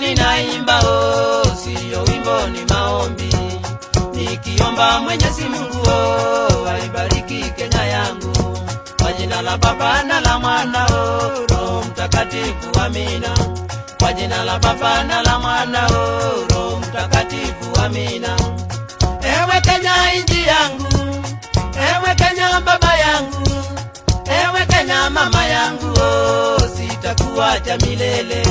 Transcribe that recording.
ninaimba sio wimbo, ni maombi, nikiomba Mwenyezi Mungu aibariki Kenya yangu. Kwa jina la Baba na la Mwana Roho Mtakatifu, amina. Kwa jina la Baba na la Mwana Roho Mtakatifu, amina. Ewe Kenya nchi yangu, ewe Kenya baba yangu, ewe Kenya mama yangu, sitakuacha milele.